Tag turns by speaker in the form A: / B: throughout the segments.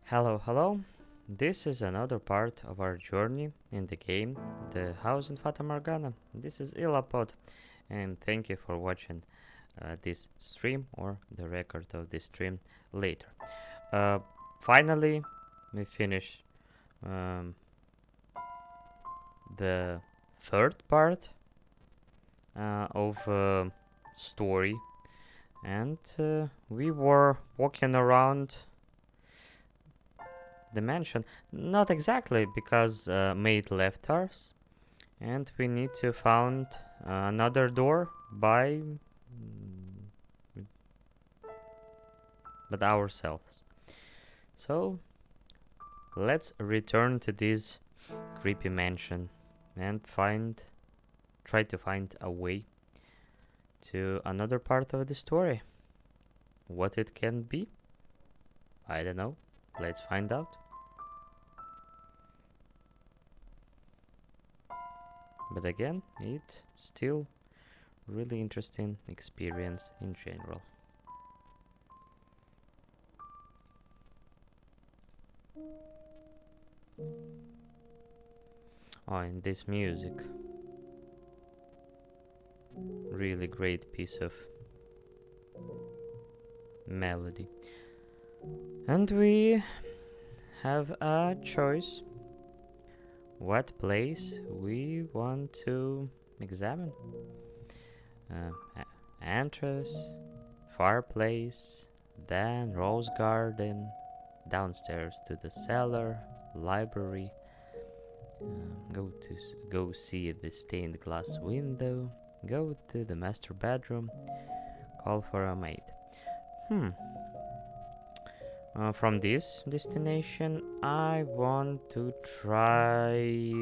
A: Hello, hello. This is another part of our journey in the game, The House in Fata Morgana. This is Ilapod, and thank you for watching this stream or the record of this stream later. Finally, we finished um, the third part of story, and we were walking around the mansion. Not exactly, because maid left us, and we need to find another door by but ourselves. So let's return to this creepy mansion and try to find a way to another part of the story. What it can be, I don't know. Let's find out. But again, it's still really interesting experience in general. Oh, and this music. Really great piece of melody. And we have a choice. What place we want to examine? Entrance, fireplace, then rose garden, downstairs to the cellar, library. Go see the stained glass window. Go to the master bedroom. Call for a maid. From this destination, I want to try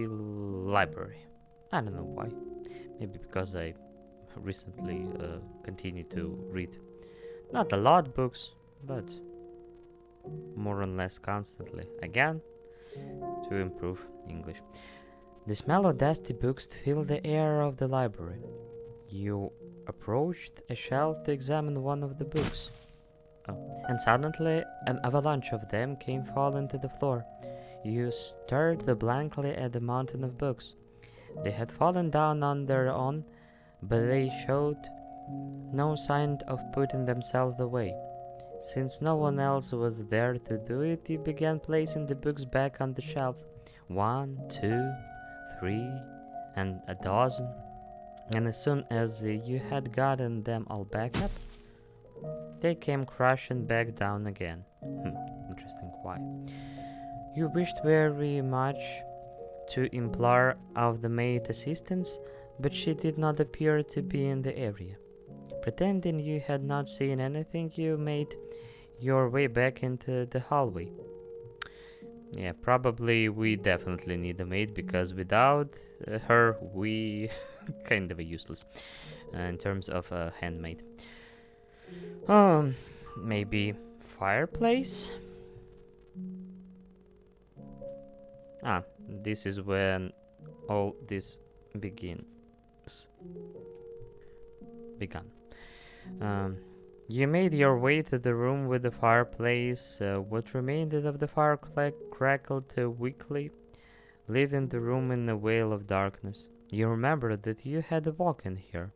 A: library. I don't know why. Maybe because I recently continued to read not a lot books, but more or less constantly. Again, to improve English. The smell of dusty books filled the air of the library. You approached a shelf to examine one of the books. And suddenly an avalanche of them came falling to the floor. You stared blankly at the mountain of books. They had fallen down on their own, but they showed no sign of putting themselves away. Since no one else was there to do it, you began placing the books back on the shelf. 1, 2, 3, and a dozen. And as soon as you had gotten them all back up, they came crashing back down again. Interesting why. You wished very much to implore of the maid assistance, but she did not appear to be in the area. Pretending you had not seen anything, you made your way back into the hallway. Yeah, probably we definitely need a maid, because without her we kind of useless in terms of a handmaid. Maybe fireplace? This is when all this began. You made your way to the room with the fireplace. What remained of the fire crackled weakly, leaving the room in a veil of darkness. You remembered that you had walked in here.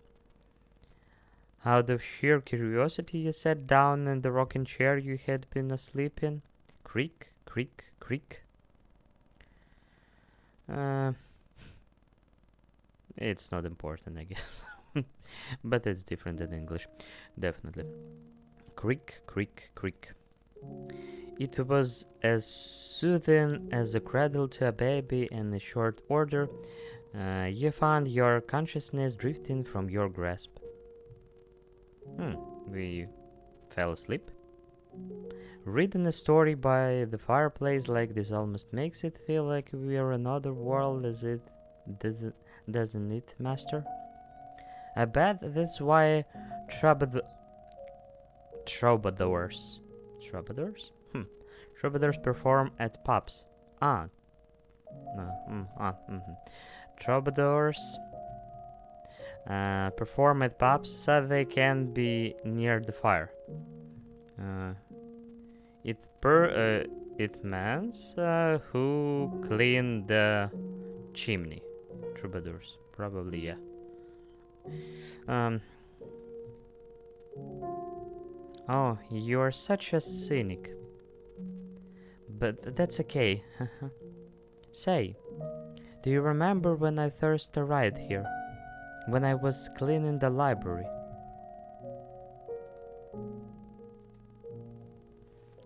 A: Out of sheer curiosity, you sat down in the rocking chair you had been asleep in. Creak, creak, creak. It's not important, I guess. But it's different in English, definitely. Creak, creak, creak. It was as soothing as a cradle to a baby, in a short order. You found your consciousness drifting from your grasp. We fell asleep. Reading a story by the fireplace like this almost makes it feel like we are another world, doesn't it, master? I bet that's why troubadours perform at pubs. No. Troubadours perform at pubs so they can be near the fire. Uh, it means who clean the chimney. Troubadours, probably, yeah. Um. Oh, you're such a cynic. But that's okay. Say, do you remember when I first arrived here? When I was cleaning the library?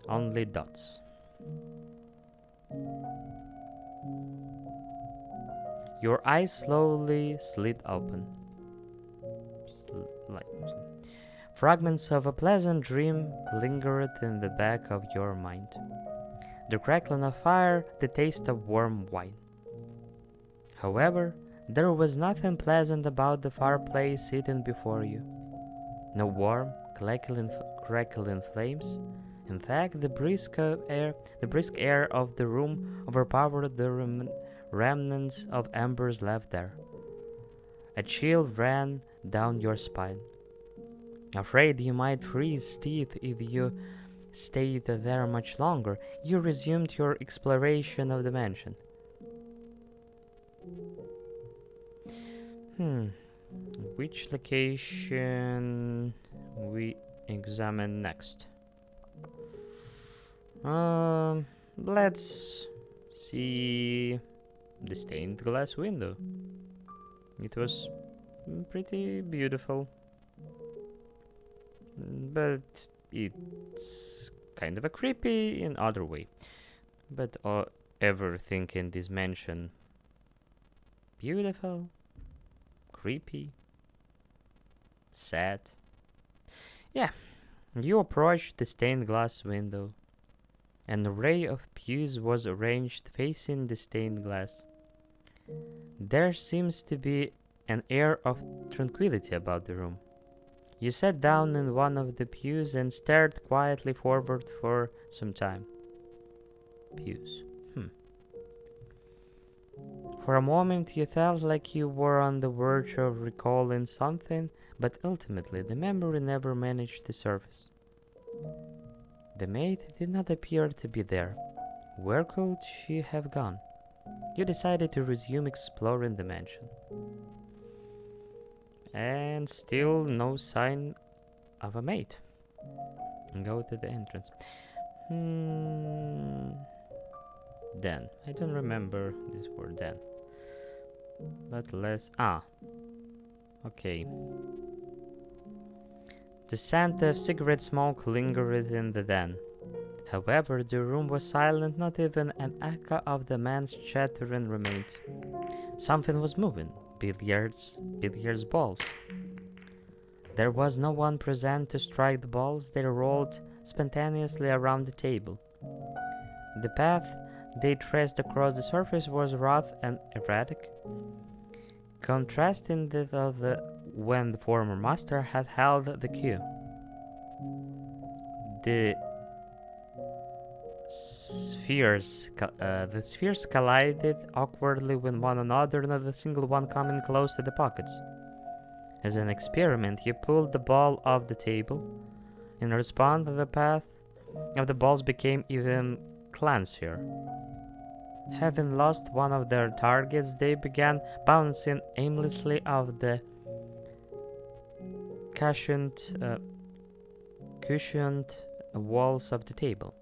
A: Only dots. Your eyes slowly slid open. Fragments of a pleasant dream lingered in the back of your mind. The crackling of fire, the taste of warm wine. However, there was nothing pleasant about the fireplace sitting before you. No warm, crackling flames. In fact, the brisk air of the room overpowered the remnants of embers left there. A chill ran down your spine. Afraid you might freeze teeth if you stayed there much longer, you resumed your exploration of the mansion. Which location we examine next? Let's see the stained glass window. It was pretty beautiful, but it's kind of a creepy in other way. But everything in this mansion beautiful, creepy, sad. Yeah, you approached the stained glass window. An array of pews was arranged facing the stained glass. There seems to be an air of tranquility about the room. You sat down in one of the pews and stared quietly forward for some time. Pews. For a moment you felt like you were on the verge of recalling something, but ultimately the memory never managed to surface. The maid did not appear to be there. Where could she have gone? You decided to resume exploring the mansion. And still no sign of a maid. Go to the entrance. Den. I don't remember this word den. But let's... okay. The scent of cigarette smoke lingered in the den. However, the room was silent, not even an echo of the man's chattering remained. Something was moving. Billiards balls. There was no one present to strike the balls. They rolled spontaneously around the table. The path they traced across the surface was rough and erratic, contrasting that of when the former master had held the cue. The spheres collided awkwardly with one another, not a single one coming close to the pockets. As an experiment, you pulled the ball off the table. In response, the path of the balls became even clunkier. Having lost one of their targets, they began bouncing aimlessly off the cushioned walls of the table.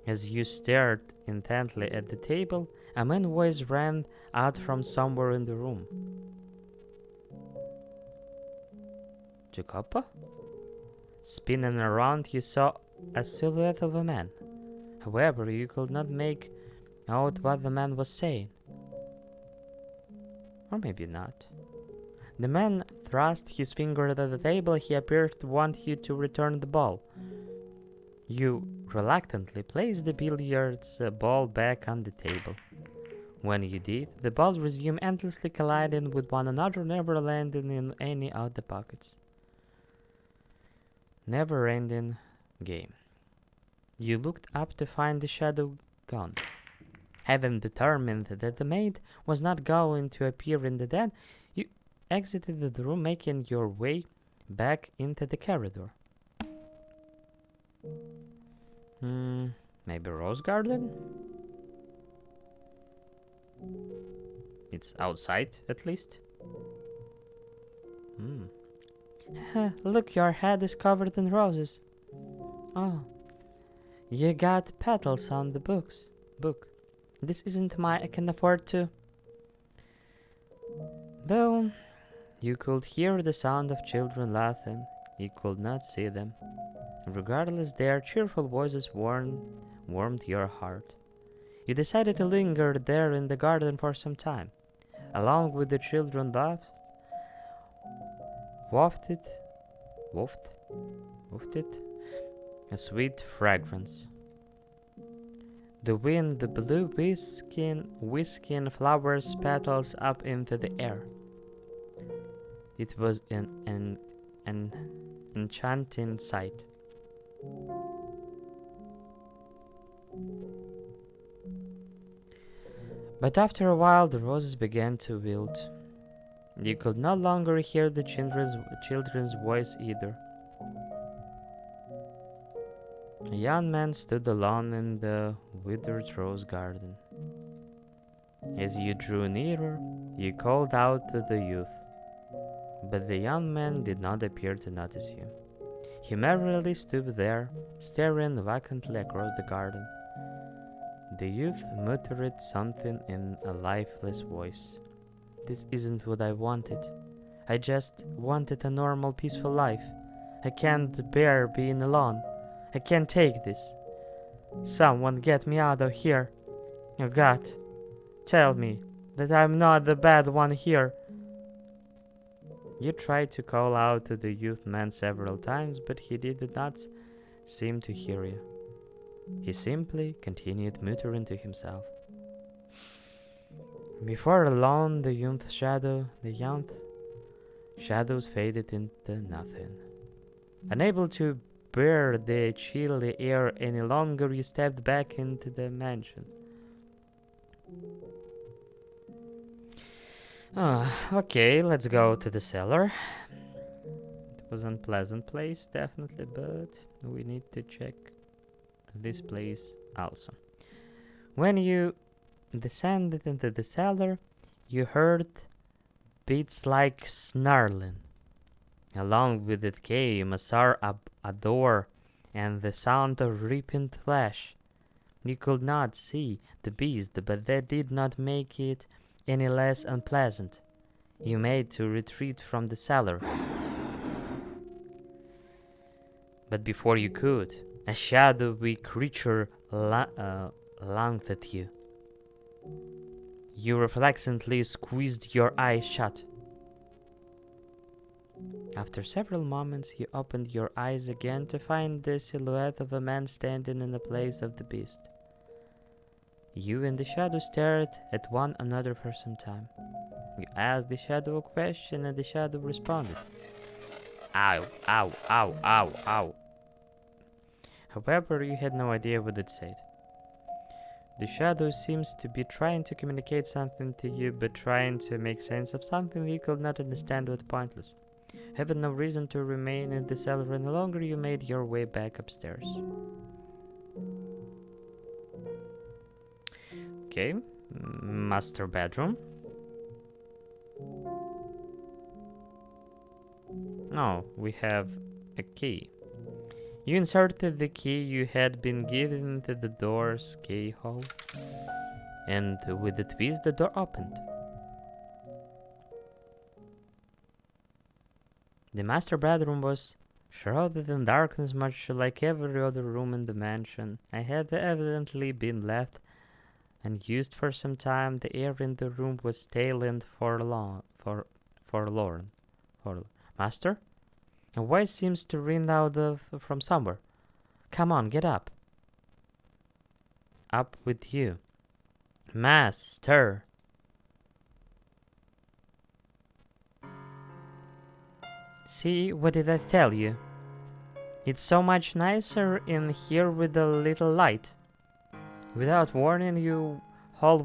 A: As you stared intently at the table, a man's voice rang out from somewhere in the room. Jacopo? Spinning around, you saw a silhouette of a man. However, you could not make out what the man was saying. Or maybe not. The man thrust his finger at the table. He appeared to want you to return the ball. You reluctantly placed the billiards ball back on the table. When you did, the balls resumed endlessly colliding with one another, never landing in any of the pockets. Never-ending game. You looked up to find the shadow gone. Having determined that the maid was not going to appear in the den, you exited the room, making your way back into the corridor. Maybe Rose Garden? It's outside, at least. Look, your head is covered in roses. Oh, you got petals on the book. This isn't mine, I can afford to. Though you could hear the sound of children laughing, you could not see them. Regardless, their cheerful voices warmed your heart. You decided to linger there in the garden for some time. Along with the children laughs, wafted a sweet fragrance. The wind blew whisking flowers' petals up into the air. It was an enchanting sight. But after a while, the roses began to wilt. You could no longer hear the children's voice either. A young man stood alone in the withered rose garden. As you drew nearer, you called out to the youth, but the young man did not appear to notice you. He merely stood there, staring vacantly across the garden. The youth muttered something in a lifeless voice. This isn't what I wanted. I just wanted a normal, peaceful life. I can't bear being alone. I can't take this. Someone get me out of here. Oh God, tell me that I'm not the bad one here. You tried to call out to the youth man several times, but he did not seem to hear you. He simply continued muttering to himself. Before long, the young shadows faded into nothing. Unable to bear the chilly air any longer, you stepped back into the mansion. Okay, let's go to the cellar. It was an unpleasant place, definitely, but we need to check this place also. When you descended into the cellar, you heard beats like snarling. Along with it came a door and the sound of ripping flesh. You could not see the beast, but that did not make it any less unpleasant. You made to retreat from the cellar. But before you could, a shadowy creature lunged at you. You reflexively squeezed your eyes shut. After several moments, you opened your eyes again to find the silhouette of a man standing in the place of the beast. You and the shadow stared at one another for some time. You asked the shadow a question and the shadow responded. Ow, ow, ow, ow, ow. However, you had no idea what it said. The shadow seems to be trying to communicate something to you, but trying to make sense of something you could not understand was pointless. Having no reason to remain in the cellar any longer, you made your way back upstairs. Okay, master bedroom. No, we have a key. You inserted the key you had been given into the door's keyhole, and with a twist the door opened. The master bedroom was shrouded in darkness, much like every other room in the mansion. I had evidently been left unused for some time. The air in the room was stale and forlorn. Master? A voice seems to ring out from somewhere. Come on, get up. Up with you. Master. See, what did I tell you? It's so much nicer in here with a little light. Without warning, you whole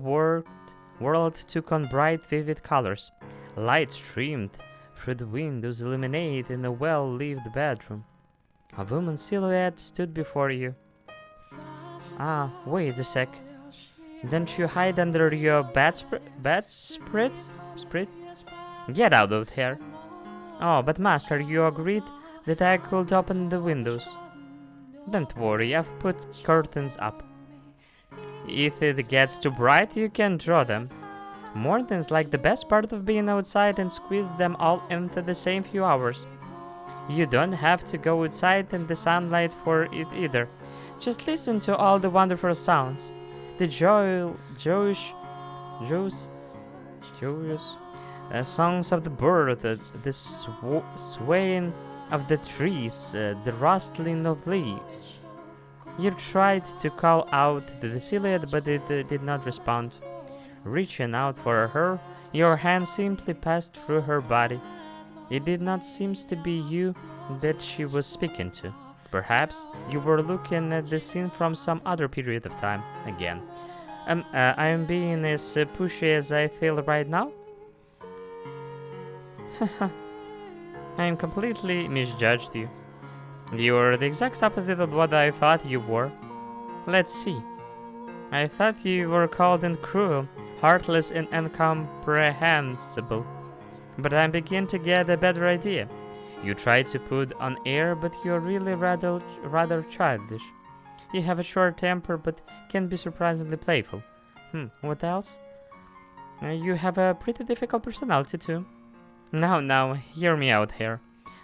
A: world took on bright, vivid colors. Light streamed through the windows, illuminating a well-lit bedroom. A woman's silhouette stood before you. Ah, wait a sec. Don't you hide under your bedspreads? Get out of here. Oh, but master, you agreed that I could open the windows. Don't worry, I've put curtains up. If it gets too bright, you can draw them. Mornings like the best part of being outside and squeeze them all into the same few hours. You don't have to go outside in the sunlight for it either. Just listen to all the wonderful sounds. The joyous songs of the bird, the swaying of the trees, the rustling of leaves. You tried to call out to the silhouette, but it did not respond. Reaching out for her, your hand simply passed through her body. It did not seem to be you that she was speaking to. Perhaps you were looking at the scene from some other period of time again. I am being as pushy as I feel right now? I am completely misjudged you. You are the exact opposite of what I thought you were. Let's see. I thought you were cold and cruel, heartless and incomprehensible. But I begin to get a better idea. You try to put on air, but you're really rather childish. You have a short temper, but can be surprisingly playful. What else? You have a pretty difficult personality too. Now, hear me out here.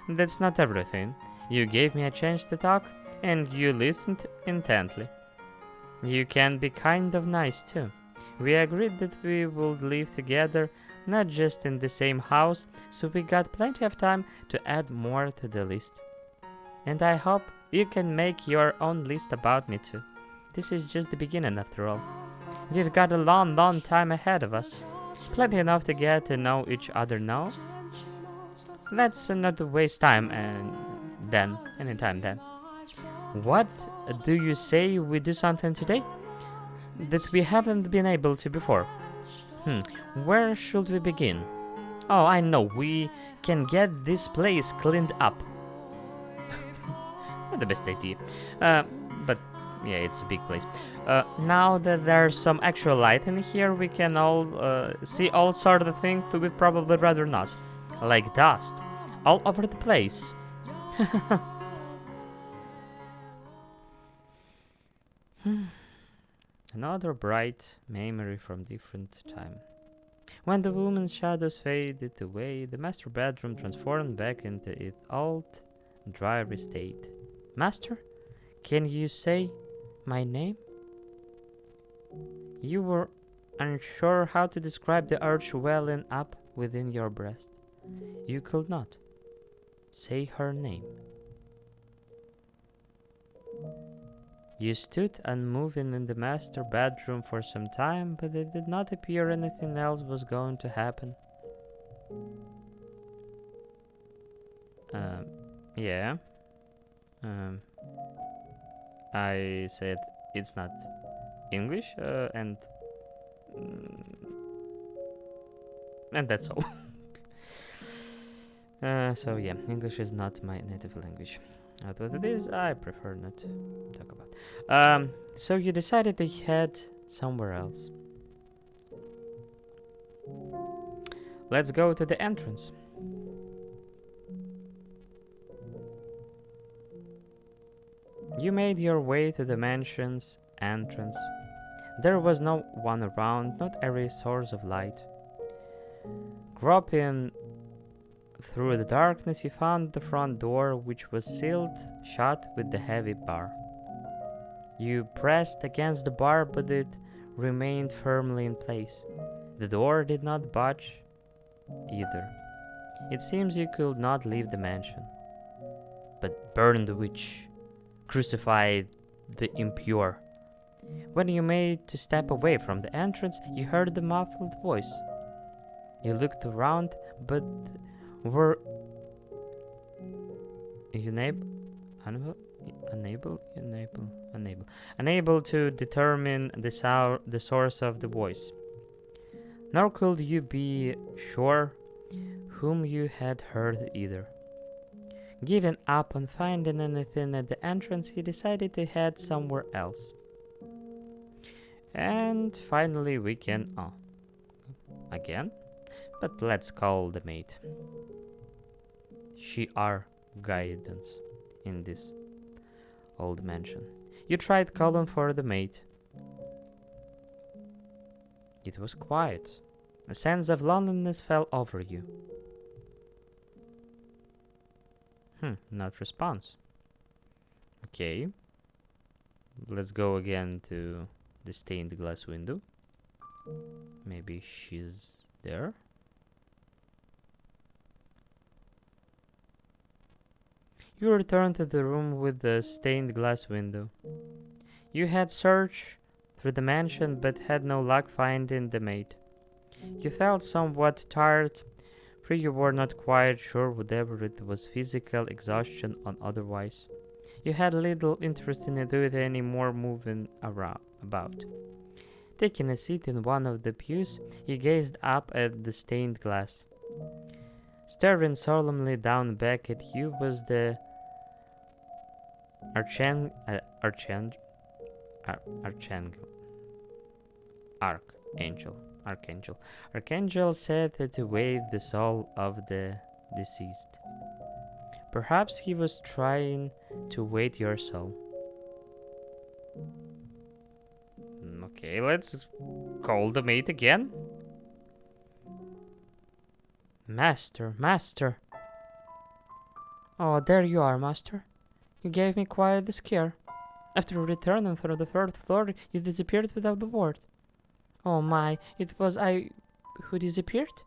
A: That's not everything. You gave me a chance to talk, and you listened intently. You can be kind of nice too. We agreed that we would live together, not just in the same house, so we got plenty of time to add more to the list. And I hope you can make your own list about me too. This is just the beginning after all. We've got a long time ahead of us. Plenty enough to get to know each other now. Let's not waste time anytime then. What do you say we do something today that we haven't been able to before? Where should we begin? Oh, I know, we can get this place cleaned up. Not the best idea. But yeah, it's a big place. Now that there's some actual light in here, we can all see all sort of things we'd probably rather not. Like dust. All over the place. Another bright memory from different time. When the woman's shadows faded away, the master bedroom transformed back into its old, dreary state. Master, can you say my name? You were unsure how to describe the urge welling up within your breast. You could not say her name. You stood unmoving in the master bedroom for some time, but it did not appear anything else was going to happen. Yeah. I said it's not English, and that's all. So yeah, English is not my native language. What it is, I prefer not to talk about. So you decided to head somewhere else. Let's go to the entrance. You made your way to the mansion's entrance. There was no one around, not every source of light. Groping through the darkness, you found the front door, which was sealed shut with the heavy bar. You pressed against the bar, but it remained firmly in place. The door did not budge either. It seems you could not leave the mansion. But burn the witch, crucify the impure. When you made to step away from the entrance, you heard the muffled voice. You looked around, but were you Unable to determine the source of the voice. Nor could you be sure whom you had heard either. Giving up on finding anything at the entrance, he decided to head somewhere else. And finally we can... Oh. Again? But let's call the maid. She our guidance in this old mansion. You tried calling for the maid. It was quiet. A sense of loneliness fell over you. Not response. Okay. Let's go again to the stained glass window. Maybe she's there. You return to the room with the stained glass window. You had searched through the mansion but had no luck finding the maid. You felt somewhat tired, for you were not quite sure whether it was physical exhaustion or otherwise. You had little interest in doing any more moving about. Taking a seat in one of the pews, you gazed up at the stained glass. Staring solemnly down back at you was the Archangel. Archangel said to wave the soul of the deceased. Perhaps he was trying to wait your soul. Okay, let's call the maid again. Master. Oh, there you are, master. You gave me quite the scare. After returning from the third floor, you disappeared without the word. Oh my, it was I who disappeared?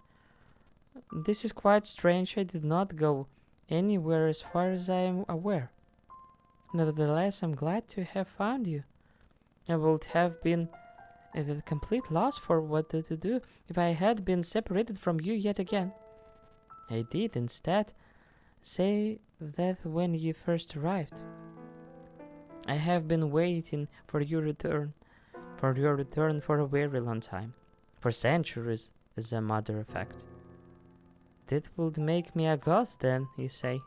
A: This is quite strange. I did not go anywhere as far as I am aware. Nevertheless, I'm glad to have found you. I would have been at a complete loss for what to do if I had been separated from you yet again. I did instead say that when you first arrived. I have been waiting for your return for a very long time. For centuries, as a matter of fact. That would make me a ghost then, you say?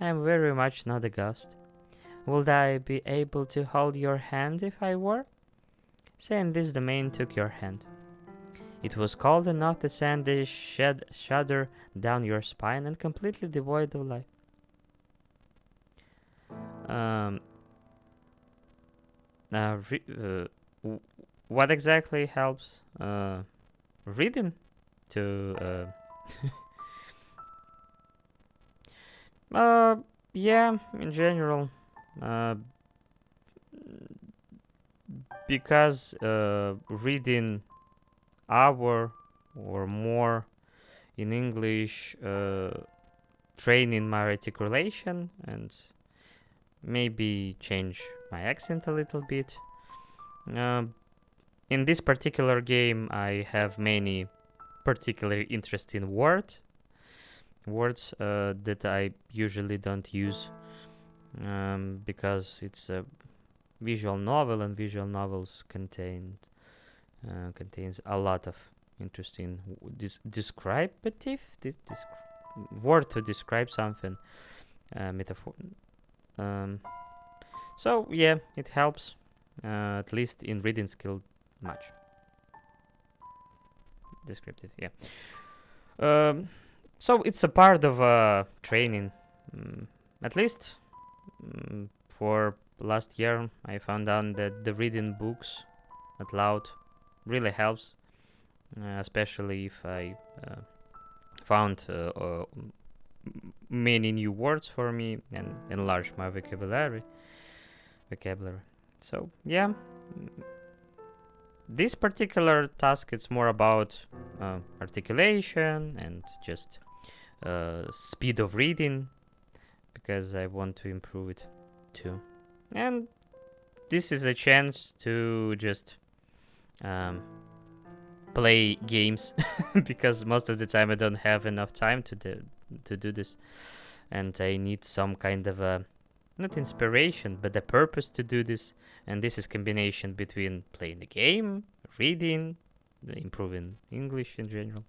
A: I am very much not a ghost. Would I be able to hold your hand if I were? Saying this, the man took your hand. It was cold enough to send a shudder down your spine and completely devoid of life. What exactly helps reading to yeah, in general, because reading hour or more in English, training my articulation and maybe change my accent a little bit. In this particular game, I have many particularly interesting words that I usually don't use because it's a visual novel, and visual novels contains a lot of interesting word to describe something, metaphor. So yeah, it helps at least in reading skill much. Descriptive, yeah. So it's a part of training. At least for last year, I found out that the reading books out loud really helps, especially if I found many new words for me and enlarge my vocabulary. So yeah, this particular task is more about articulation and just speed of reading, because I want to improve it too. And this is a chance to just play games because most of the time I don't have enough time to do this, and I need some kind of a not inspiration, but the purpose to do this. And this is combination between playing the game, reading, improving English in general.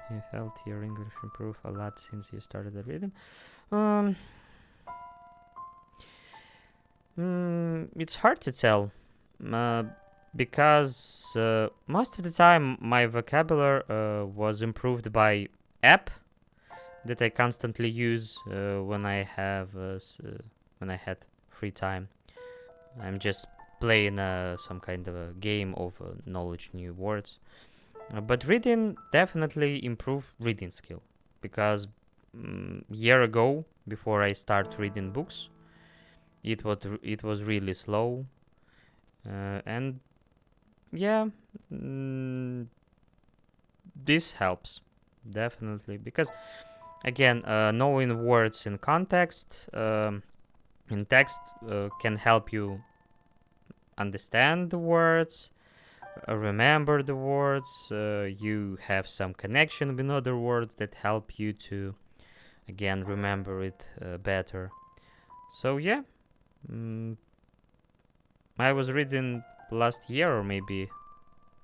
A: You felt your English improve a lot since you started the reading. Um, it's hard to tell, uh, because most of the time my vocabulary was improved by app that I constantly use when I have when I had free time. I'm just playing some kind of a game of knowledge new words. But reading definitely improve reading skill, because year ago, before I start reading books, it was really slow, and yeah, mm, this helps definitely, because again, knowing words in context, in text, can help you understand the words, remember the words. You have some connection with other words that help you to again remember it better. So yeah, mm, I was reading last year, or maybe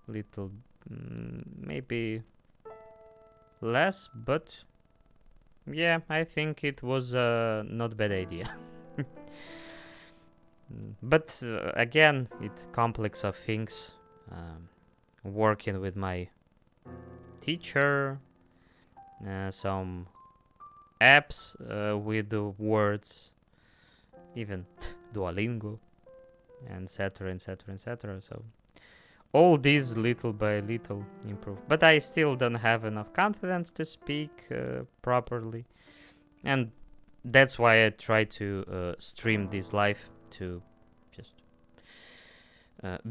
A: little, maybe less, but yeah, I think it was not a bad idea. But again, it's complex of things. Um, Working with my teacher, some apps with the words, even Duolingo, and etc., etc., etc. So all these little by little improve. But I still don't have enough confidence to speak properly, and that's why I try to stream this live to just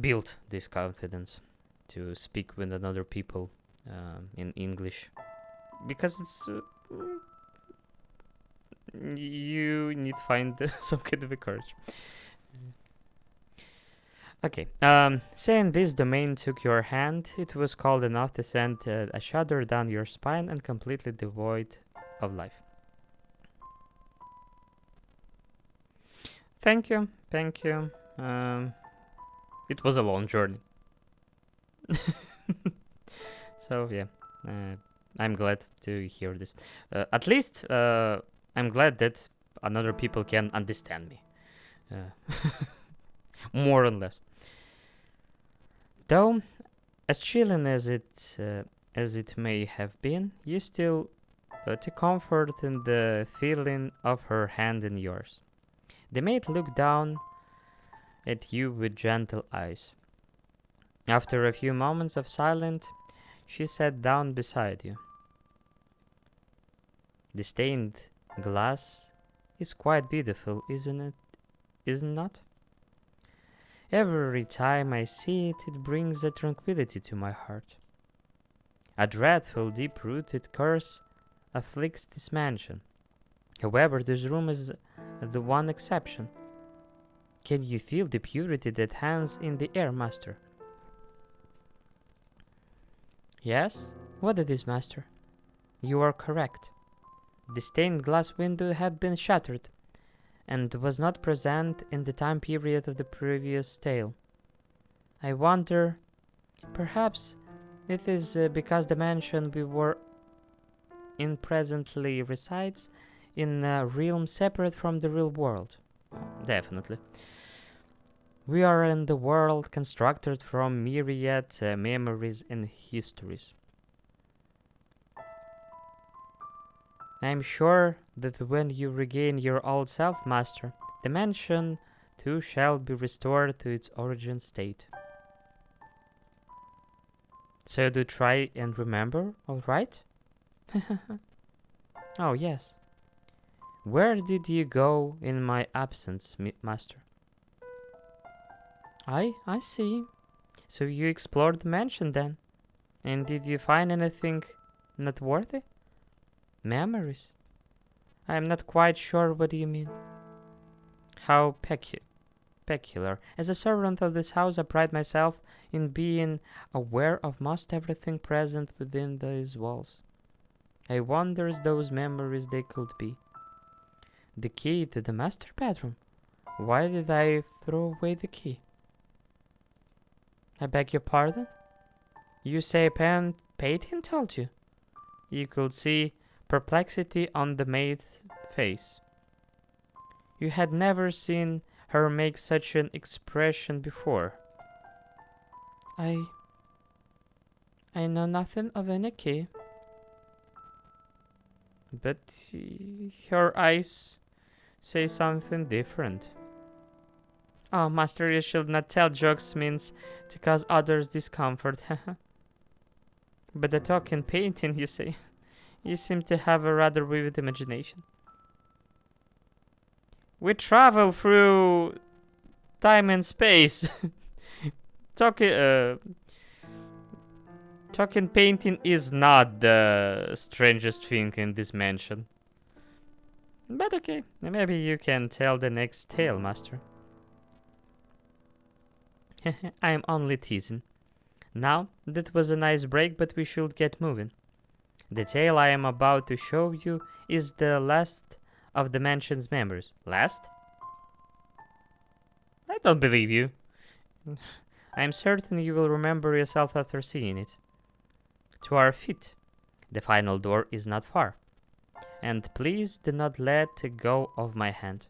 A: build this confidence to speak with another people in English, because it's you need to find some kind of a courage. Okay. Saying this domain took your hand, it was cold enough to send a shudder down your spine and completely devoid of life. Thank you, thank you. It was a long journey. So yeah, I'm glad to hear this. At least I'm glad that another people can understand me, more or less. Though, as chilling as it may have been, you still took comfort in the feeling of her hand in yours. The maid looked down at you with gentle eyes. After a few moments of silence, she sat down beside you. The stained glass is quite beautiful, isn't it? Isn't not? Every time I see it, it brings a tranquility to my heart. A dreadful, deep-rooted curse afflicts this mansion. However, this room is the one exception. Can you feel the purity that hangs in the air, master? Yes? What it is, master? You are correct. The stained glass window had been shattered, and was not present in the time period of the previous tale. I wonder, perhaps it is because the mansion we were in presently resides in a realm separate from the real world. Definitely. We are in the world constructed from myriad memories and histories. I am sure that when you regain your old self, master, the mansion too shall be restored to its origin state. So do try and remember, all right? Oh, yes. Where did you go in my absence, master? I see. So you explored the mansion then? And did you find anything noteworthy? Memories? I am not quite sure what you mean. How peculiar. As a servant of this house, I pride myself in being aware of most everything present within these walls. I wonder those memories they could be. The key to the master bedroom. Why did I throw away the key? I beg your pardon? You say Peyton told you? You could see perplexity on the maid's face. You had never seen her make such an expression before. I know nothing of any key. But her eyes say something different. Oh, master, you should not tell jokes means to cause others discomfort. But the talking painting, you say. You seem to have a rather vivid imagination. We travel through time and space. Talking painting is not the strangest thing in this mansion. But okay, maybe you can tell the next tale, master. I'm only teasing. Now, that was a nice break, but we should get moving. The tale I am about to show you is the last of the mansion's members. Last? I don't believe you. I am certain you will remember yourself after seeing it. To our feet. The final door is not far. And please do not let go of my hand.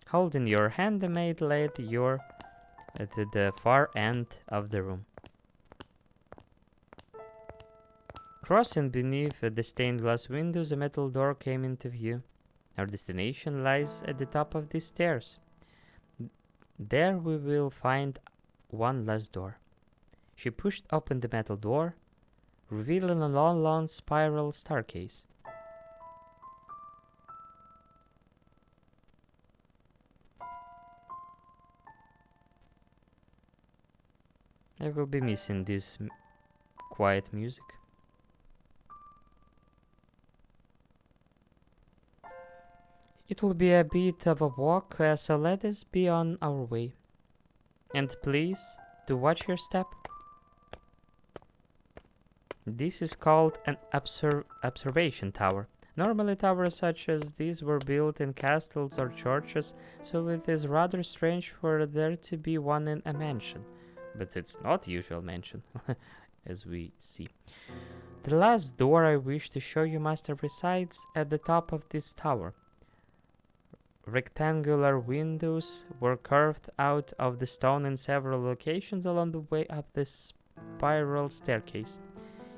A: Holding your hand, the maid led you to the far end of the room. Crossing beneath the stained glass windows, a metal door came into view. Our destination lies at the top of these stairs. There we will find one last door. She pushed open the metal door, revealing a long spiral staircase. I will be missing this quiet music. It will be a bit of a walk, so let us be on our way. And please, do watch your step. This is called an observation tower. Normally towers such as these were built in castles or churches, so it is rather strange for there to be one in a mansion. But it's not usual mansion, as we see. The last door I wish to show you, master, resides at the top of this tower. Rectangular windows were carved out of the stone in several locations along the way up the spiral staircase.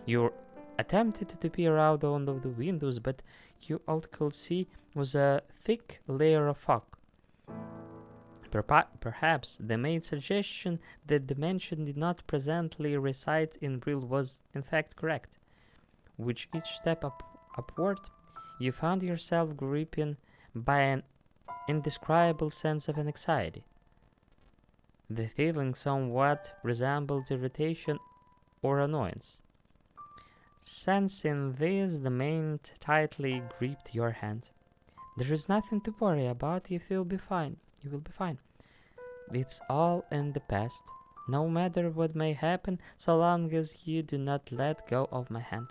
A: You attempted to peer out one of the windows, but all could see was a thick layer of fog. Perhaps the maid's suggestion that the mansion did not presently reside in real was in fact correct. With each step upward, you found yourself gripping by an indescribable sense of anxiety. The feeling somewhat resembled irritation or annoyance. Sensing this, the maid tightly gripped your hand. There is nothing to worry about. You will be fine. It's all in the past. No matter what may happen, so long as you do not let go of my hand,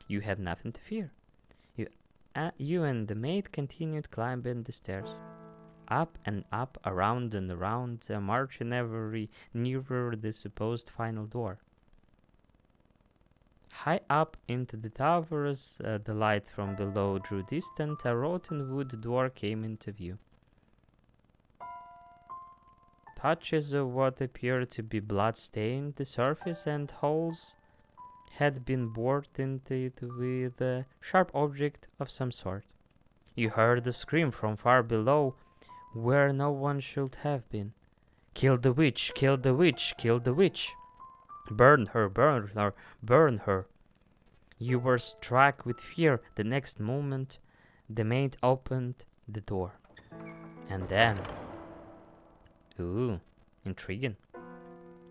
A: you have nothing to fear. You and the maid continued climbing the stairs. Up and up, around and around, marching ever nearer the supposed final door. High up into the towers, the light from below drew distant. A rotten wood door came into view. Patches of what appeared to be blood stained the surface, and holes had been bored into it with a sharp object of some sort. You heard a scream from far below, where no one should have been. Kill the witch! Kill the witch! Kill the witch! Burn her! Burn her! Burn her! You were struck with fear. The next moment, the maid opened the door. And then... Ooh, intriguing.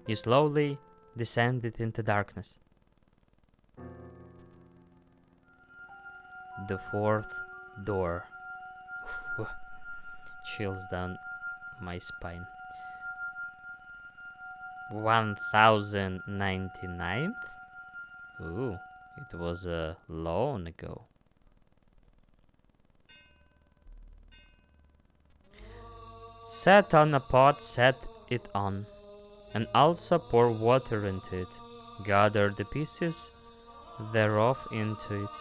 A: You slowly descended into darkness. The fourth door. Chills down my spine. 1099th? Ooh, it was long ago. Set on a pot, set it on, and also pour water into it. Gather the pieces thereof into it,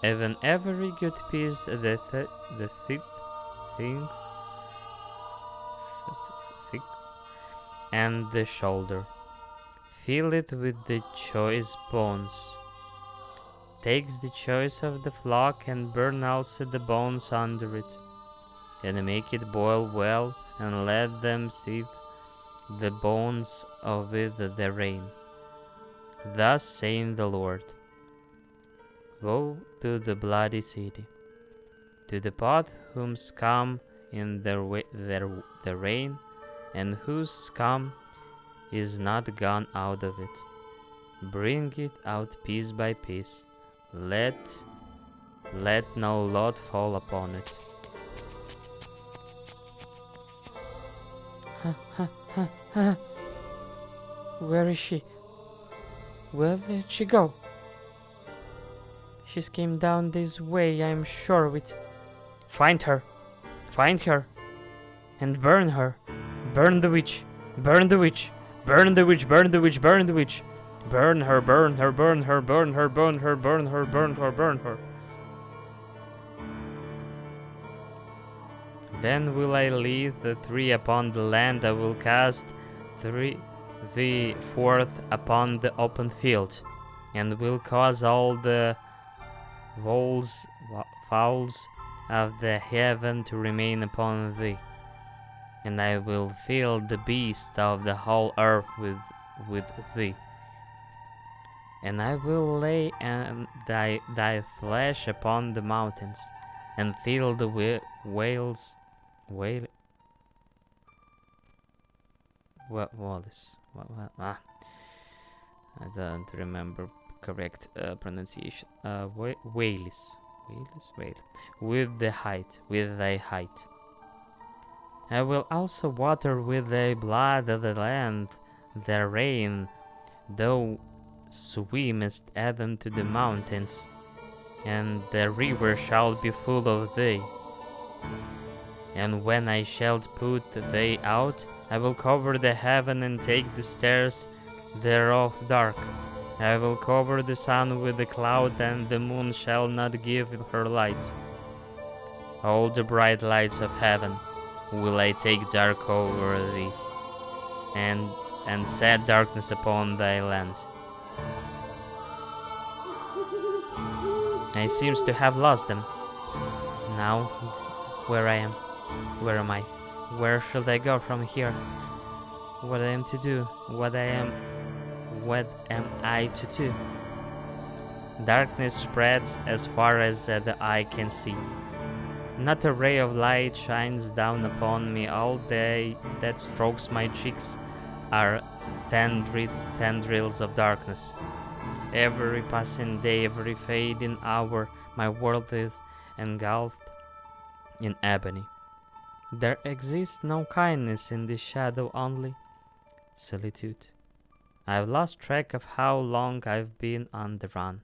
A: even every good piece, the thick thing, thick, and the shoulder. Fill it with the choice bones. Takes the choice of the flock, and burn also the bones under it, and make it boil well, and let them sieve the bones of it therein. Thus saith the Lord: Woe to the bloody city, to the pot whom scum in the rain, and whose scum is not gone out of it. Bring it out piece by piece. Let no lot fall upon it. Where is she? Where did she go? She came down this way, I am sure of it. Find her, and burn her. Burn the witch, burn the witch, burn the witch, burn the witch, burn the witch. Burn her, burn her, burn her, burn her, burn her, burn her, burn her, burn her. Then will I leave the three upon the land, I will cast the fourth upon the open field, and will cause all the fowls of the heaven to remain upon thee. And I will fill the beasts of the whole earth with thee. And I will lay thy flesh upon the mountains, and fill the whales. I don't remember correct pronunciation. Whales, with thy height. I will also water with thy blood of the land therein, thou swimmest even to the mountains, and the river shall be full of thee. And when I shall put thee out, I will cover the heaven and take the stairs thereof dark. I will cover the sun with a cloud, and the moon shall not give her light. All the bright lights of heaven will I take dark over thee, and set darkness upon thy land. I seems to have lost them. Now, where am I? Where should I go from here? What I am to do? What am I to do? Darkness spreads as far as the eye can see. Not a ray of light shines down upon me. All day that strokes my cheeks are tendrils of darkness. Every passing day, every fading hour, my world is engulfed in ebony. There exists no kindness in this shadow, only solitude. I've lost track of how long I've been on the run,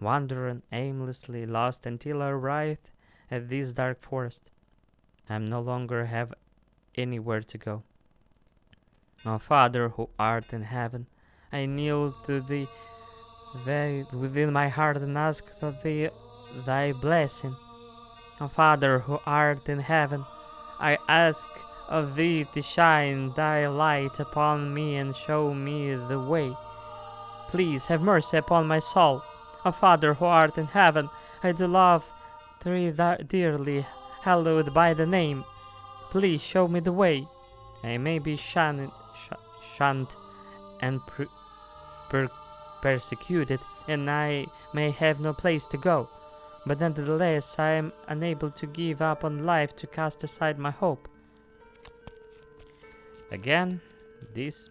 A: wandering aimlessly, lost until I arrived at this dark forest. I no longer have anywhere to go. O Father who art in heaven, I kneel to thee within my heart and ask for thee thy blessing. O Father who art in heaven, I ask of thee to shine thy light upon me and show me the way. Please have mercy upon my soul. O Father who art in heaven, I do love thee dearly, hallowed by the name. Please show me the way. I may be shunned and persecuted, and I may have no place to go. But nevertheless, I am unable to give up on life, to cast aside my hope. Again, this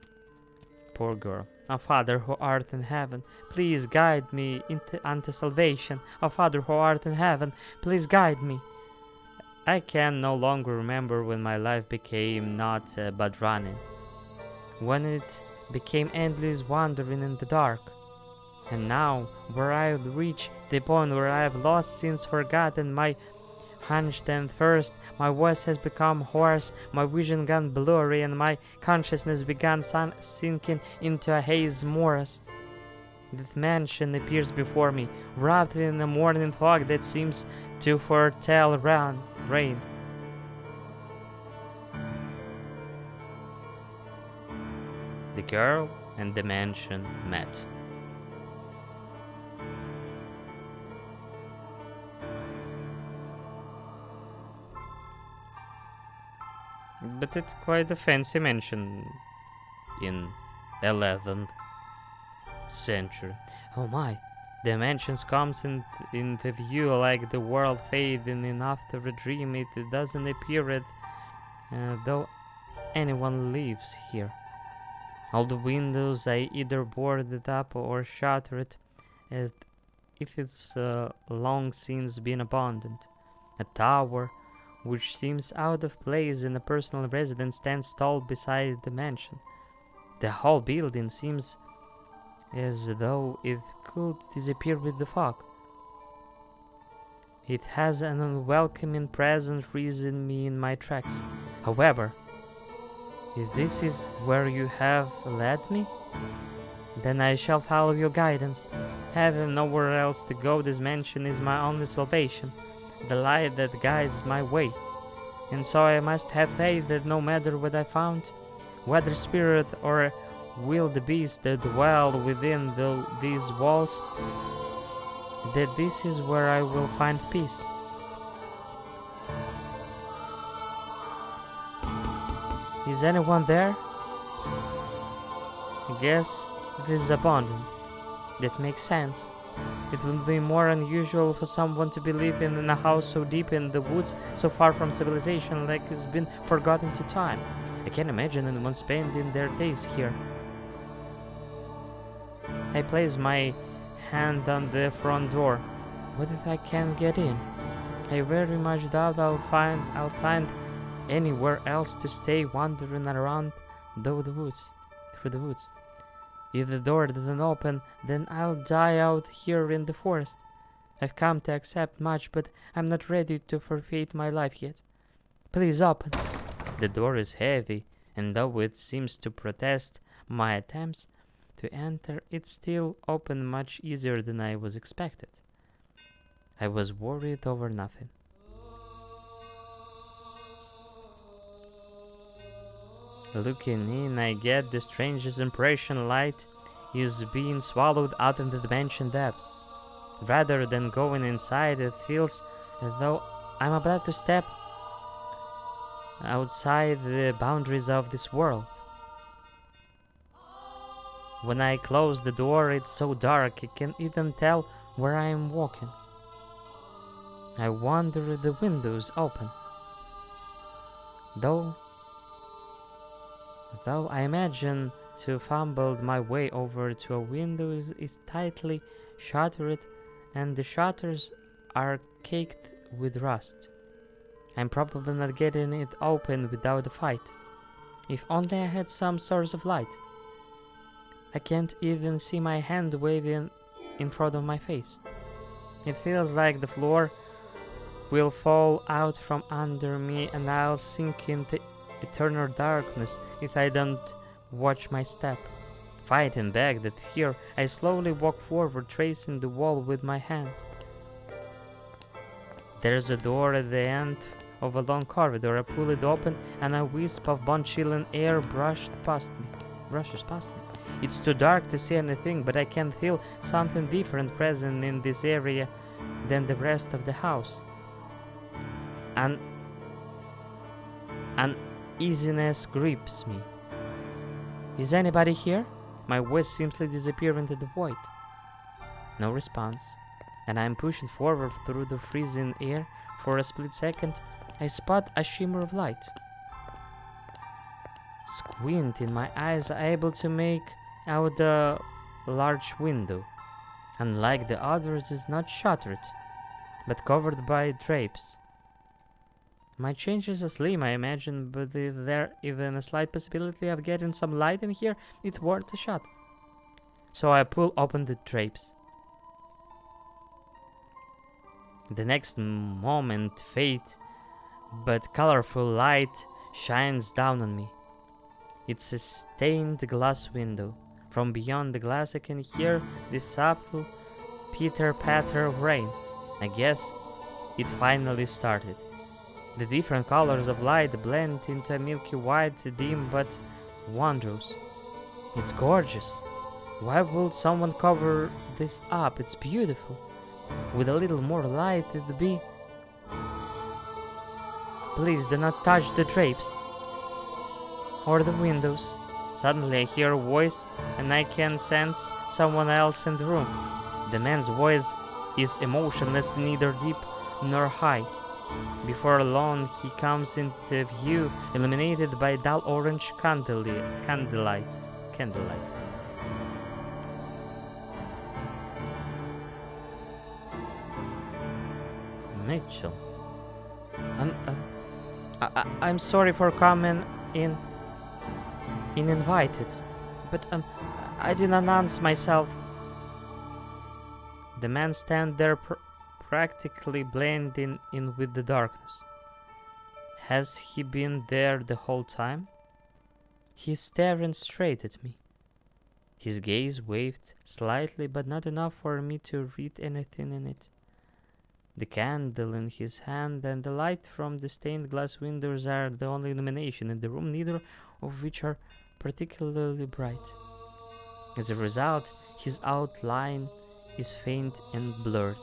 A: poor girl. O Father who art in heaven, please guide me unto salvation. O Father who art in heaven, please guide me. I can no longer remember when my life became naught but running, when it became endless wandering in the dark. And now, where I have reached the point where I have lost since forgotten my hunched and thirst. My voice has become hoarse, my vision gone blurry, and my consciousness began sinking into a haze morass. This mansion appears before me, wrapped in a morning fog that seems to foretell rain. The girl and the mansion met. But it's quite a fancy mansion in 11th century. Oh my, the mansion comes into view like the world fading in after a dream. It doesn't appear though anyone lives here. All the windows are either boarded up or shuttered, as if it's long since been abandoned. A tower, which seems out of place in a personal residence, stands tall beside the mansion. The whole building seems as though it could disappear with the fog. It has an unwelcoming presence freezing me in my tracks. However, if this is where you have led me, then I shall follow your guidance. Having nowhere else to go, this mansion is my only salvation, the light that guides my way. And so I must have faith that no matter what I found, whether spirit or wild beast that dwell within these walls, that this is where I will find peace. Is anyone there? I guess it is abandoned. That makes sense. It would be more unusual for someone to be living in a house so deep in the woods, so far from civilization, like it's been forgotten to time. I can't imagine anyone spending their days here. I place my hand on the front door. What if I can't get in? I very much doubt I'll find anywhere else to stay wandering around through the woods. If the door doesn't open, then I'll die out here in the forest. I've come to accept much, but I'm not ready to forfeit my life yet. Please open. The door is heavy, and though it seems to protest my attempts to enter, it's still open much easier than I was expected. I was worried over nothing. Looking in, I get the strangest impression light is being swallowed out into the mansion depths. Rather than going inside, it feels as though I'm about to step outside the boundaries of this world. When I close the door, it's so dark I can't even tell where I am walking. I wonder if the windows open. Though I imagine to fumbled my way over to a window is tightly shuttered, and the shutters are caked with rust. I'm probably not getting it open without a fight. If only I had some source of light. I can't even see my hand waving in front of my face. It feels like the floor will fall out from under me and I'll sink into eternal darkness if I don't watch my step. Fighting back that fear, I slowly walk forward, tracing the wall with my hand. There's a door at the end of a long corridor. I pull it open and a wisp of bone-chilling air brushes past me. It's too dark to see anything, but I can feel something different present in this area than the rest of the house. Uneasiness grips me. Is anybody here? My voice seems to disappear into the void. No response, and I am pushing forward through the freezing air. For a split second, I spot a shimmer of light. Squinting, my eyes are able to make out the large window. Unlike the others, it's not shuttered, but covered by drapes. My chances are slim, I imagine, but if there even a slight possibility of getting some light in here, it's worth a shot. So I pull open the drapes. The next moment, faint but colorful light shines down on me. It's a stained glass window. From beyond the glass, I can hear the subtle pitter-patter of rain. I guess it finally started. The different colors of light blend into a milky white, dim but wondrous. It's gorgeous. Why would someone cover this up? It's beautiful. With a little more light, it'd be. Please do not touch the drapes or the windows. Suddenly I hear a voice and I can sense someone else in the room. The man's voice is emotionless, neither deep nor high. Before long he comes into view, illuminated by dull orange candlelight. Mitchell. I'm sorry for coming in uninvited, but I didn't announce myself. The man stands there practically blending in with the darkness. Has he been there the whole time? He's staring straight at me. His gaze waved slightly, but not enough for me to read anything in it. The candle in his hand and the light from the stained glass windows are the only illumination in the room, neither of which are particularly bright. As a result, his outline is faint and blurred.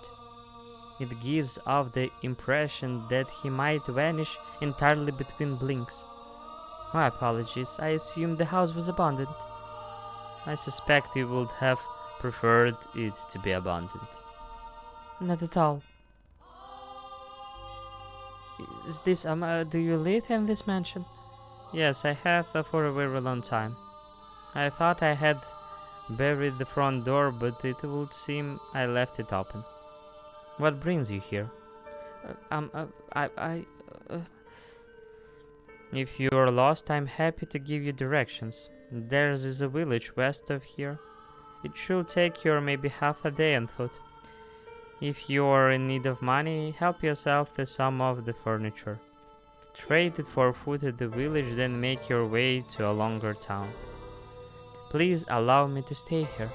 A: It gives off the impression that he might vanish entirely between blinks. My apologies, I assumed the house was abandoned. I suspect you would have preferred it to be abandoned. Not at all. Is this, do you live in this mansion? Yes, I have for a very long time. I thought I had buried the front door, but it would seem I left it open. What brings you here? If you're lost, I'm happy to give you directions. Theirs is a village west of here. It should take you maybe half a day on foot. If you're in need of money, help yourself to some of the furniture. Trade it for food at the village, then make your way to a longer town. Please allow me to stay here.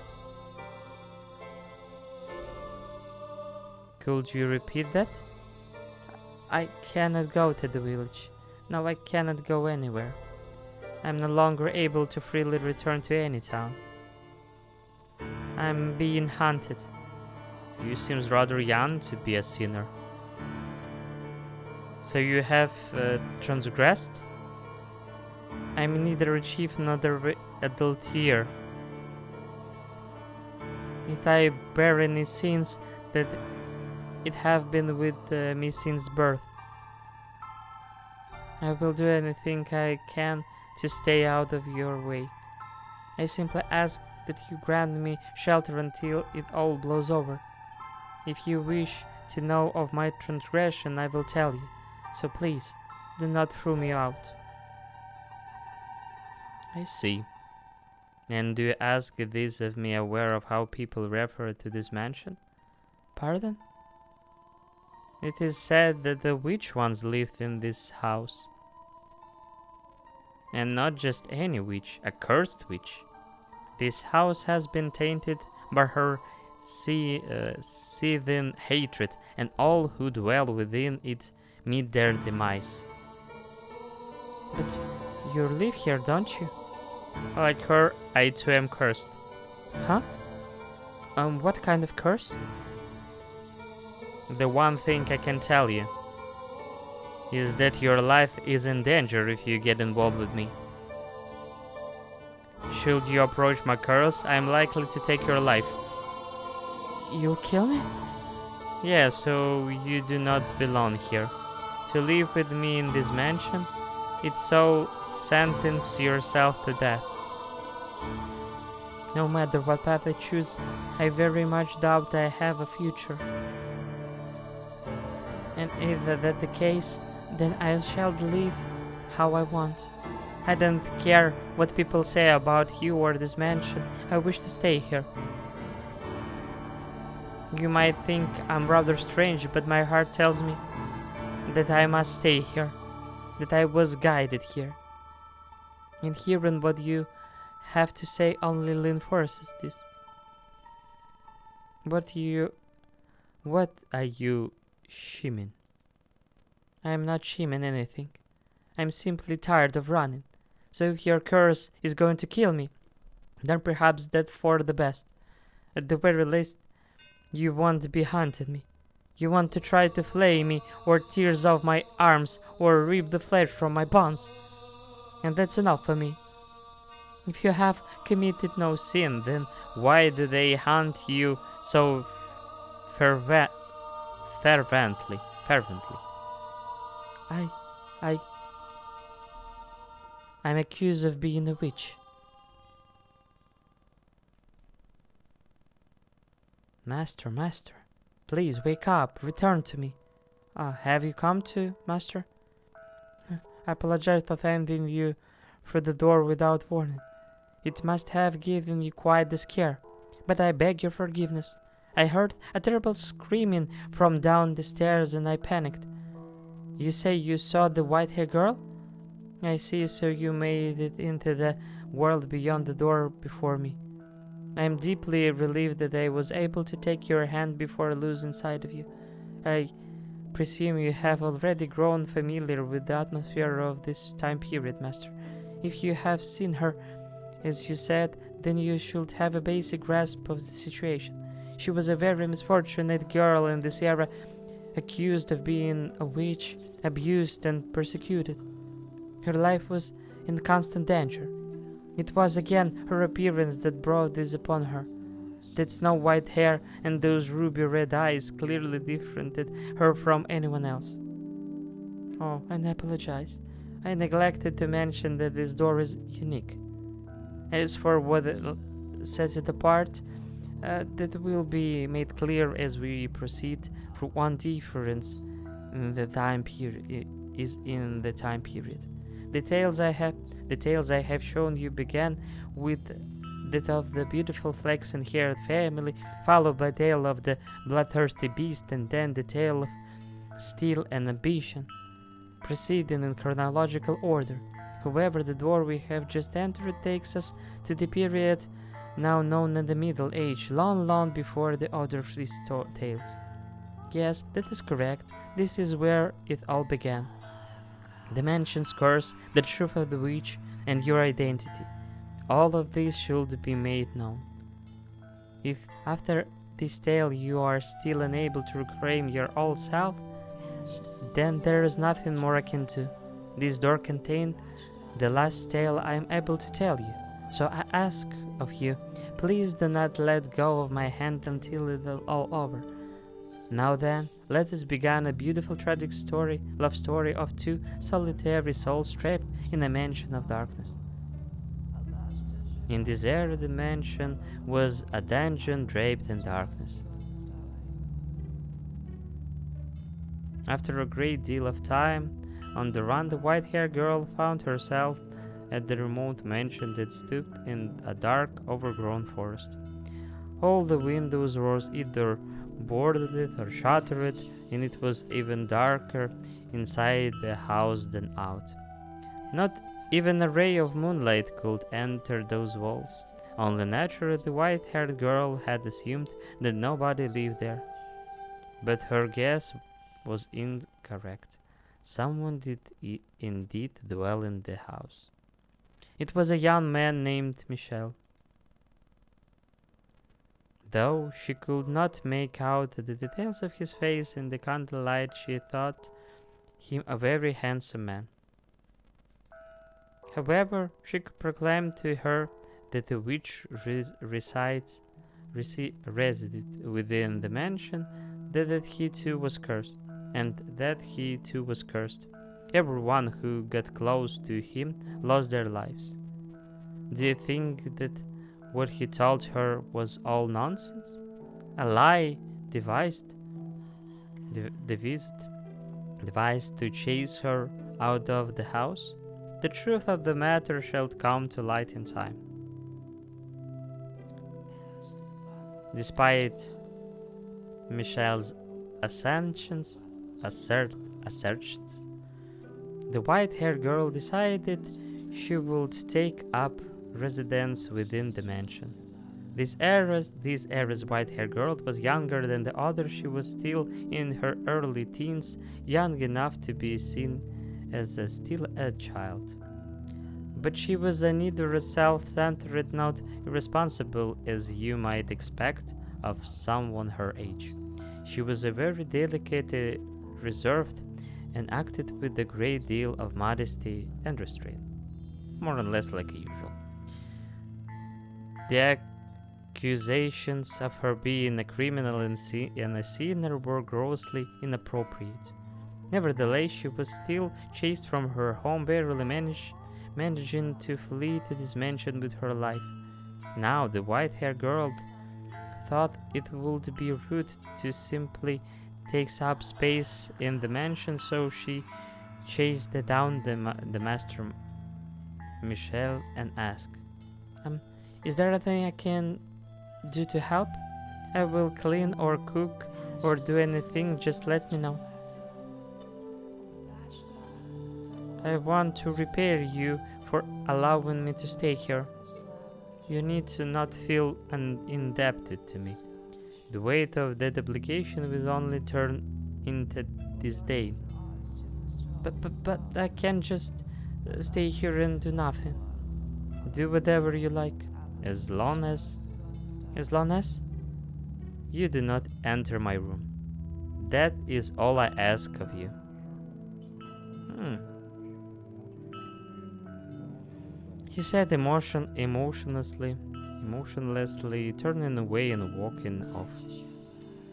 A: Could you repeat that? I cannot go to the village. No, I cannot go anywhere. I'm no longer able to freely return to any town. I'm being hunted. You seem rather young to be a sinner. So you have transgressed? I'm neither a chief nor an adulterer. If I bear any sins, that it have been with me since birth. I will do anything I can to stay out of your way. I simply ask that you grant me shelter until it all blows over. If you wish to know of my transgression, I will tell you. So please, do not throw me out. I see. And do you ask this of me, aware of how people refer to this mansion? Pardon? It is said that the witch once lived in this house. And not just any witch, a cursed witch. This house has been tainted by her seething hatred, and all who dwell within it meet their demise. But you live here, don't you? Like her, I too am cursed. Huh? What kind of curse? The one thing I can tell you is that your life is in danger if you get involved with me. Should you approach my curse, I am likely to take your life. You'll kill me? Yeah, so you do not belong here. To live with me in this mansion, it's so sentence yourself to death. No matter what path I choose, I very much doubt I have a future. And if that's the case, then I shall live how I want. I don't care what people say about you or this mansion. I wish to stay here. You might think I'm rather strange, but my heart tells me that I must stay here, that I was guided here. And hearing what you have to say only reinforces this. What are you shimming? I am not shimming anything. I'm simply tired of running. So if your curse is going to kill me, then perhaps that's for the best. At the very least, you won't be hunting me. You want to try to flay me, or tears off my arms, or rip the flesh from my bones. And that's enough for me. If you have committed no sin, then why do they hunt you so fervently? Fervently. I, I, I'm accused of being a witch. Master, please wake up, return to me. Have you come to, master? I apologize for sending you through the door without warning. It must have given you quite the scare, but I beg your forgiveness. I heard a terrible screaming from down the stairs and I panicked. You say you saw the white-haired girl? I see, so you made it into the world beyond the door before me. I am deeply relieved that I was able to take your hand before losing sight of you. I presume you have already grown familiar with the atmosphere of this time period, master. If you have seen her, as you said, then you should have a basic grasp of the situation. She was a very misfortunate girl in this era, accused of being a witch, abused and persecuted. Her life was in constant danger. It was again her appearance that brought this upon her. That snow-white hair and those ruby-red eyes clearly differentiated her from anyone else. Oh, and I apologize. I neglected to mention that this door is unique. As for what sets it apart, that will be made clear as we proceed. For one difference in the time period is in the time period. The tales I have shown you began with that of the beautiful flaxen-haired family, followed by the tale of the bloodthirsty beast, and then the tale of steel and ambition, proceeding in chronological order. However, the door we have just entered takes us to the period now known as the Middle Age, long before the other three tales. Yes, that is correct. This is where it all began. The mansion's curse, the truth of the witch, and your identity. All of this should be made known. If after this tale you are still unable to reclaim your old self, then there is nothing more I can do. This door contained the last tale I am able to tell you. So I ask of you, please do not let go of my hand until it is all over. Now then, let us begin a beautiful tragic love story of two solitary souls trapped in a mansion of darkness. In this era, the mansion was a dungeon draped in darkness. After a great deal of time on the run, the white-haired girl found herself at the remote mansion that stood in a dark, overgrown forest. All the windows were either boarded or shuttered, and it was even darker inside the house than out. Not even a ray of moonlight could enter those walls. Only naturally the white-haired girl had assumed that nobody lived there. But her guess was incorrect. Someone did indeed dwell in the house. It was a young man named Michel. Though she could not make out the details of his face in the candlelight, she thought him a very handsome man. However, she proclaimed to her that the witch resided within the mansion, that he too was cursed, and that he too was cursed. Everyone who got close to him lost their lives. Do you think that what he told her was all nonsense? A lie devised to chase her out of the house? The truth of the matter shall come to light in time. Despite Michelle's assertions, assertions, the white-haired girl decided she would take up residence within the mansion. This era's white-haired girl was younger than the others. She was still in her early teens, young enough to be seen as still a child. But she was neither self-centered nor irresponsible as you might expect of someone her age. She was a very delicate, reserved, and acted with a great deal of modesty and restraint, more or less like usual. The accusations of her being a criminal and a sinner were grossly inappropriate. Nevertheless, she was still chased from her home, barely managing to flee to this mansion with her life. Now, the white-haired girl thought it would be rude to simply take up space in the mansion, so she chased down the master, Michelle, and asked, is there anything I can do to help? I will clean or cook or do anything, just let me know. I want to repay you for allowing me to stay here. You need to not feel indebted to me. The weight of that obligation will only turn into disdain. But I can't just stay here and do nothing. Do whatever you like, as long as you do not enter my room. That is all I ask of you. He said emotionlessly, turning away and walking off.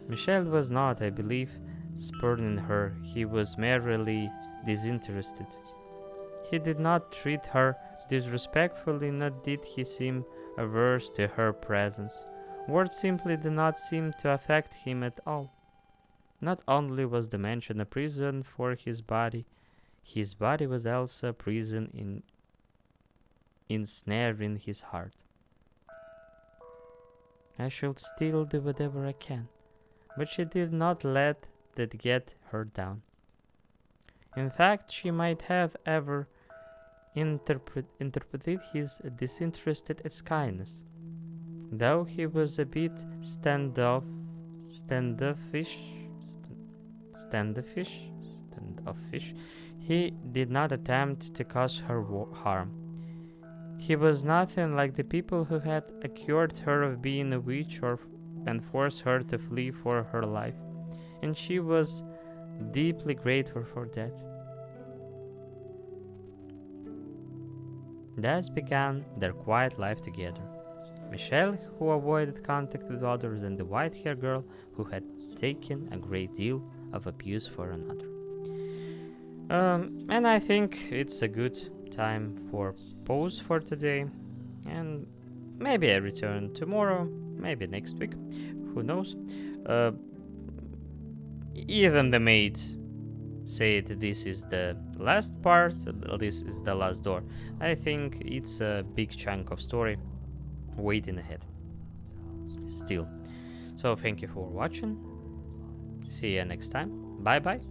A: Michelle was not, I believe, spurning her. He was merely disinterested. He did not treat her disrespectfully, nor did he seem averse to her presence. Words simply did not seem to affect him at all. Not only was the mansion a prison for his body was also a prison ensnaring his heart. I should still do whatever I can, but she did not let that get her down. In fact, she might have ever interpreted his disinterested as kindness. Though he was a bit standoffish, he did not attempt to cause her harm. He was nothing like the people who had accused her of being a witch and forced her to flee for her life, and she was deeply grateful for that. Thus began their quiet life together. Michelle, who avoided contact with others, and the white-haired girl, who had taken a great deal of abuse for another. And I think it's a good time for pause for today, and maybe I return tomorrow, maybe next week, who knows. Even the maid said this is the last part, this is the last door. I think it's a big chunk of story waiting ahead still. So thank you for watching, see you next time, bye bye.